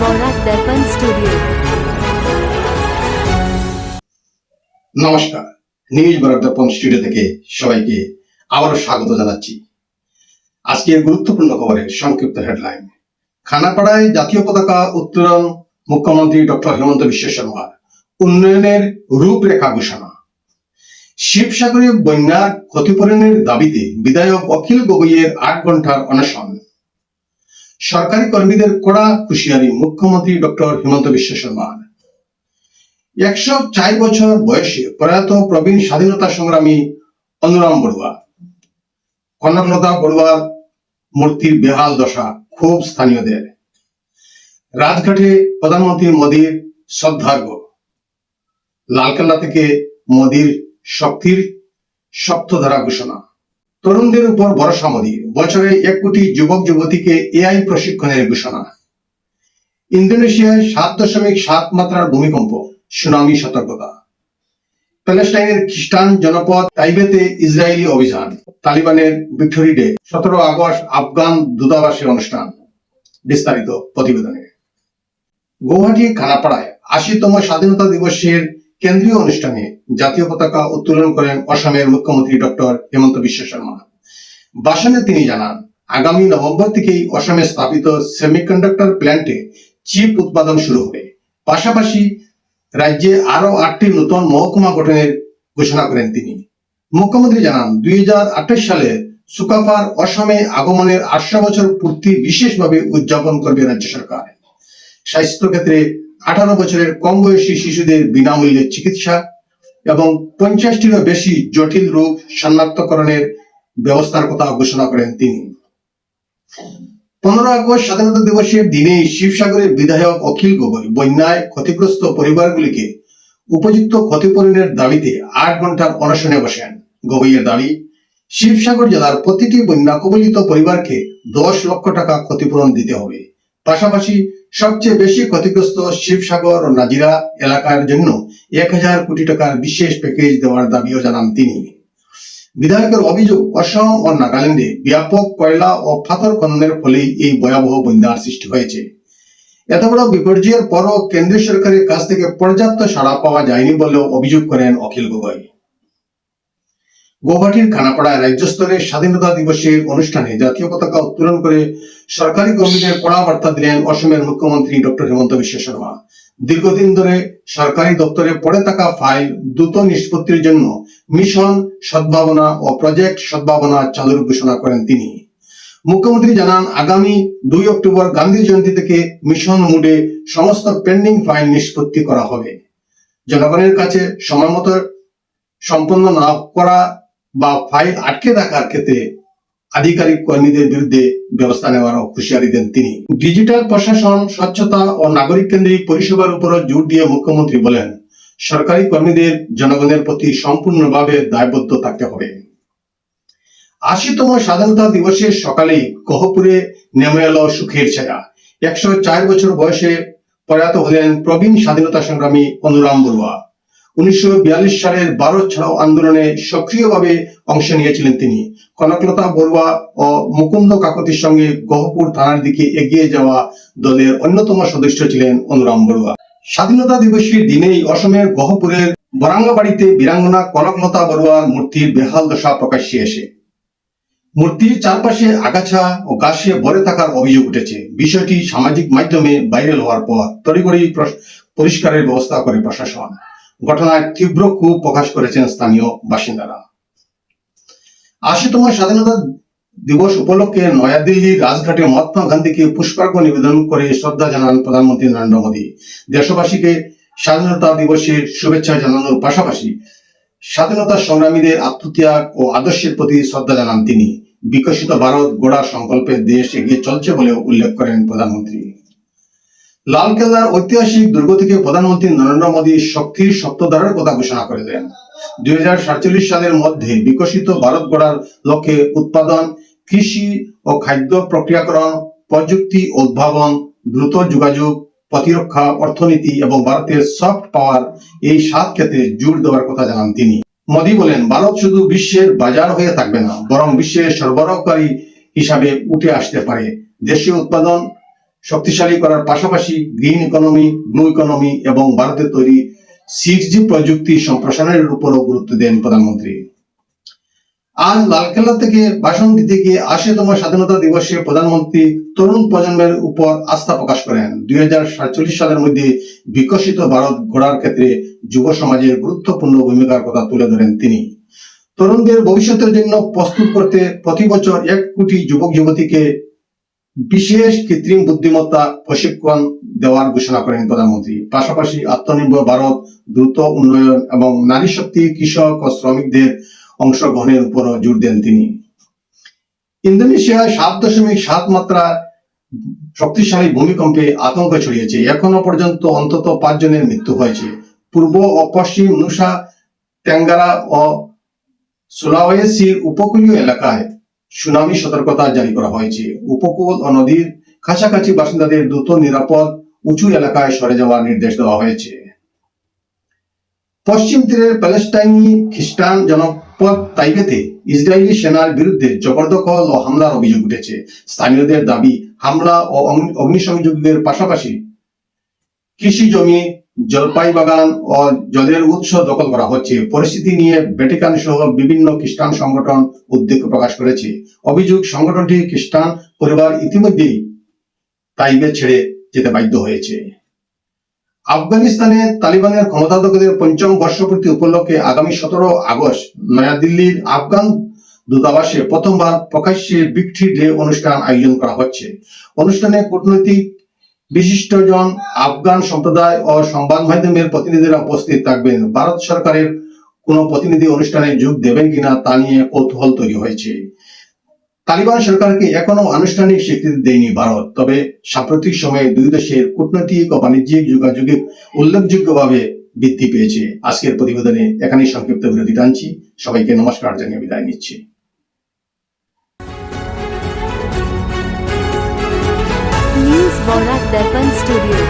বরাক দর্পণ studio. নমস্কার, news Barak দর্পণ studio থেকে সবাইকে আবারও স্বাগত জানাচ্ছি। আজকের গুরুত্বপূর্ণ খবরের সংক্ষিপ্ত হেডলাইন। খানাপাড়ায় জাতীয় পতাকা উত্তোলন, মুখ্যমন্ত্রী ডক্টর হেমন্ত বিশ্ব শর্মার উন্নয়নের রূপরেখা ঘোষণা। শিবসাগরে বন্যার ক্ষতিপূরণের দাবিতে বিধায়ক অখিল গগৈয়ের 8 ঘন্টার অনশন। সরকারি কর্মীদের কড়া হুঁশিয়ারি মুখ্যমন্ত্রী ডক্টর হেমন্ত বিশ্ব শর্মার। 104 বছর বয়সে প্রয়াত প্রবীণ স্বাধীনতা সংগ্রামী অনুরাম বড়ুয়া। কনকলতা বড়ুয়ার মূর্তির বেহাল দশা খুব স্থানীয়দের। রাজঘাটে প্রধানমন্ত্রী মোদীর শ্রদ্ধার্ঘ্য। লালকেল্লা থেকে মোদীর শক্তির সপ্তধারা ঘোষণা। তরুণদের উপর ভরসা মোদীর, বছরে 1 কোটি যুবক যুবতীকে এআই প্রশিক্ষণের ঘোষণা। ইন্দোনেশিয়ায় 7.7 মাত্রার ভূমিকম্প, সুনামি সতর্কতা। প্যালেস্টাইনের খ্রিস্টান জনপদ তাইবেতে ইসরায়েলি অভিযান। তালিবানের ভিক্টোরি ডে। 17 আগস্ট আফগান দূতাবাসে অনুষ্ঠান। বিস্তারিত প্রতিবেদনে। গৌহাটি খানাপাড়ায় 80তম স্বাধীনতা দিবসের কেন্দ্রীয় অনুষ্ঠানে জাতীয় পতাকা উত্তোলন করেন অসমের মুখ্যমন্ত্রী ডক্টর হেমন্ত বিশ্ব শর্মা। ভাষণে তিনি জানান, আগামী নভেম্বর থেকেই অসমে স্থাপিত সেমিকন্ডাক্টর প্ল্যান্টে চিপ উৎপাদন শুরু হবে। পাশাপাশি রাজ্যে আরো 8টি নতুন মহকুমা গঠনের ঘোষণা করেন তিনি। মুখ্যমন্ত্রী জানান, 2028 সালে সুকাফার অসমে আগমনের 800 বছর পূর্তি বিশেষভাবে উদযাপন করবে রাজ্য সরকার। স্বাস্থ্য ক্ষেত্রে 18 বছরের কম বয়সী শিশুদের বিনামূল্যে চিকিৎসা এবং 50টিরও বেশি জটিল রোগ শনাক্তকরণের ব্যবস্থার কথা ঘোষণা করেন তিনি। 15 আগস্ট স্বাধীনতা দিবসের দিনেই শিবসাগরের বিধায়ক অখিল গগৈ বন্যায় ক্ষতিগ্রস্ত পরিবারগুলিকে উপযুক্ত ক্ষতিপূরণের দাবিতে 8 ঘন্টার অনশনে বসেন। গগৈয়ের দাবি, শিবসাগর জেলার প্রতিটি বন্যা কবলিত পরিবারকে 10 লক্ষ টাকা ক্ষতিপূরণ দিতে হবে। পাশাপাশি সবচেয়ে বেশি ক্ষতিগ্রস্ত শিবসাগর ও নাজিরা এলাকার জন্য 1000 কোটি টাকার বিশেষ প্যাকেজ দেওয়ার দাবিও জানান তিনি। বিধায়কের অভিযোগ, অসম ও নাগাল্যান্ডে ব্যাপক কয়লা ও পাথর খননের ফলেই এই ভয়াবহ বন্যার সৃষ্টি হয়েছে। এত বড় বিপর্যয়ের পরও কেন্দ্রীয় সরকারের কাছ থেকে পর্যাপ্ত সাড়া পাওয়া যায়নি বলেও অভিযোগ করেন অখিল গগৈ। গৌহাটির খানাপাড়ায় রাজ্য স্তরের স্বাধীনতা দিবসের অনুষ্ঠানে জাতীয় পতাকা উত্তোলন করে সরকারি কর্মীদের কড়া বার্তা দিলেন অসমের মুখ্যমন্ত্রী ডক্টর হেমন্ত বিশ্ব শর্মা। দীর্ঘদিন ধরে সরকারি দপ্তরে পড়ে থাকা ফাইল দ্রুত নিষ্পত্তির জন্য মিশন সদ্ভাবনা ও প্রজেক্ট সদ্ভাবনা চালুর ঘোষণা করেন তিনি। মুখ্যমন্ত্রী জানান, আগামী 2 অক্টোবর গান্ধী জয়ন্তী থেকে মিশন মোডে সমস্ত পেন্ডিং ফাইল নিষ্পত্তি করা হবে। জনগণের কাছে সময়মতো সম্পন্ন না করা বা ফাইল আটকে থাকার ক্ষেত্রে আধিকারিক কর্মীদের বিরুদ্ধে ব্যবস্থা নেওয়ার হুঁশিয়ারি দেন তিনি। ডিজিটাল প্রশাসন, স্বচ্ছতা ও নাগরিক কেন্দ্রিক পরিষেবার উপর জোর দিয়ে মুখ্যমন্ত্রী বলেন, সরকারি কর্মীদের জনগণের প্রতি সম্পূর্ণভাবে দায়বদ্ধ থাকতে হবে। 80তম স্বাধীনতা দিবসের সকালেই গহপুরে নেমে এলো সুখের ছায়া। 104 বছর বয়সে প্রয়াত হলেন প্রবীণ স্বাধীনতা সংগ্রামী অনুরাম বড়ুয়া। 1942 সালের ভারত ছাড়াও আন্দোলনে সক্রিয়ভাবে অংশ নিয়েছিলেন তিনি। কনকলতা বড়ুয়া ও মুকুন্দ কাকতির সঙ্গে গহপুর থানার দিকে এগিয়ে যাওয়া দলের অন্যতম সদস্য ছিলেন অনুরাম বড়ুয়া। স্বাধীনতা দিবসের দিনেই অসমের গহপুরের বরাঙ্গাবাড়িতে বীরাঙ্গনা কনকলতা বড়ুয়ার মূর্তির বেহাল দশা প্রকাশ্যে এসে মূর্তির চারপাশে আগাছা ও ঘাসে ভরে থাকার অভিযোগ উঠেছে। বিষয়টি সামাজিক মাধ্যমে ভাইরাল হওয়ার পর তড়িঘড়ি পরিষ্কারের ব্যবস্থা করে প্রশাসন। ঘটনায় তীব্র ক্ষোভ প্রকাশ করেছেন স্থানীয় বাসিন্দারা। 80তম স্বাধীনতা দিবস উপলক্ষে নয়াদিল্লির রাজঘাটে মহাত্মা গান্ধীকে পুষ্পার্ঘ্য নিবেদন করে শ্রদ্ধা জানান প্রধানমন্ত্রী নরেন্দ্র মোদী। দেশবাসীকে স্বাধীনতা দিবসের শুভেচ্ছা জানানোর পাশাপাশি স্বাধীনতা সংগ্রামীদের আত্মত্যাগ ও আদর্শের প্রতি শ্রদ্ধা জানান তিনি। বিকশিত ভারত গড়ার সংকল্পে দেশ এগিয়ে চলছে বলেও উল্লেখ করেন প্রধানমন্ত্রী। লালকেল্লার ঐতিহাসিক দুর্গ থেকে প্রধানমন্ত্রী নরেন্দ্র মোদী শক্তির সপ্তধারার কথা ঘোষণা করেছেন। 2047 সালের মধ্যে বিকশিত ভারত গড়ার লক্ষ্যে উৎপাদন, কৃষি ও খাদ্য প্রক্রিয়াকরণ, প্রযুক্তি উদ্ভাবন, দ্রুত যোগাযোগ, প্রতিরক্ষা, অর্থনীতি এবং ভারতের সফট পাওয়ার, এই 7 ক্ষেত্রে জোর দেওয়ার কথা জানান তিনি। মোদী বলেন, ভারত শুধু বিশ্বের বাজার হয়ে থাকবে না, বরং বিশ্বের সরবরাহকারী হিসাবে উঠে আসতে পারে। দেশীয় উৎপাদন, শক্তিশালী করার পাশাপাশি গ্রিন ইকোনমি, ব্লু ইকোনমি এবং ভারতের তৈরি 6G প্রযুক্তি সম্প্রসারণের উপরও গুরুত্ব দেন প্রধানমন্ত্রী। আজ লালকেল্লা থেকে ভাষণ দিতে গিয়ে 80তম স্বাধীনতা দিবসে প্রধানমন্ত্রী তরুণ প্রজন্মের উপর আস্থা প্রকাশ করেন। 2047 সালের মধ্যে বিকশিত ভারত গড়ার ক্ষেত্রে যুব সমাজের গুরুত্বপূর্ণ ভূমিকার কথা তুলে ধরেন তিনি। তরুণদের ভবিষ্যতের জন্য প্রস্তুত করতে প্রতি বছর 1 কোটি যুবক যুবতীকে বিশেষ কৃত্রিম বুদ্ধিমত্তা প্রশিক্ষণ দেওয়ার ঘোষণা করেন প্রধানমন্ত্রী। পাশাপাশি আত্মনির্ভর ভারত, দ্রুত উন্নয়ন এবং নারী শক্তি, কৃষক ও শ্রমিকদের অংশগ্রহণের উপরও জোর দেন তিনি। ইন্দোনেশিয়ায় 7.7 মাত্রা শক্তিশালী ভূমিকম্পে আতঙ্ক ছড়িয়েছে। এখনো পর্যন্ত অন্তত 5 জনের মৃত্যু হয়েছে। পূর্ব ও পশ্চিম নুসা টেঙ্গারা ও সুলাওয়েসির উপকূলীয় এলাকায় সুনামি সতর্কতা জারি করা হয়েছে। উপকূল ও নদীর কাছাকাছি বাসিন্দাদের দ্রুত নিরাপদ উঁচু এলাকায় সরে যাওয়ার নির্দেশ দেওয়া হয়েছে। পশ্চিম তীরের প্যালেস্টাইনি খ্রিস্টান জনপদ তাইবেতে ইসরায়েলি সেনার বিরুদ্ধে জবরদখল ও হামলার অভিযোগ উঠেছে। স্থানীয়দের দাবি, হামলা ও অগ্নিসংযোগের পাশাপাশি কৃষি জমি, জলপাই বাগান ও জলের উৎস দখল করা হচ্ছে। পরিস্থিতি নিয়ে ভ্যাটিকান সহ বিভিন্ন খ্রিস্টান সংগঠন উদ্বেগ প্রকাশ করেছে। অভিযোগ, সংগঠনটি খ্রিস্টান পরিবার ইতিমধ্যেই তাইবে ছেড়ে যেতে বাধ্য হয়েছে। আফগানিস্তানে তালিবানের ক্ষমতা দখলের 5ম বর্ষপূর্তি উপলক্ষে আগামী 17 আগস্ট নয়াদিল্লির আফগান দূতাবাসে প্রথমবার প্রকাশ্যে ভিক্টরি ডে অনুষ্ঠান আয়োজন করা হচ্ছে। অনুষ্ঠানে কূটনৈতিক বিশিষ্টজন, আফগান সম্প্রদায় ও সংবাদ মাধ্যমের প্রতিনিধিরা উপস্থিত থাকবেন। ভারত সরকারের কোন প্রতিনিধি অনুষ্ঠানে যোগ দেবেন কিনা তা নিয়ে কৌতূহল তৈরি হয়েছে। তালিবান সরকারকে এখনো আনুষ্ঠানিক স্বীকৃতি দেয়নি ভারত, তবে সাম্প্রতিক সময়ে দুই দেশের কূটনৈতিক ও বাণিজ্যিক যোগাযোগে উল্লেখযোগ্যভাবে বৃদ্ধি পেয়েছে। আজকের প্রতিবেদনে এখানেই সংক্ষিপ্ত বিরতি টানছি। সবাইকে নমস্কার জানিয়ে বিদায় নিচ্ছি। নিউজ বরাক দর্পণ স্টুডিও।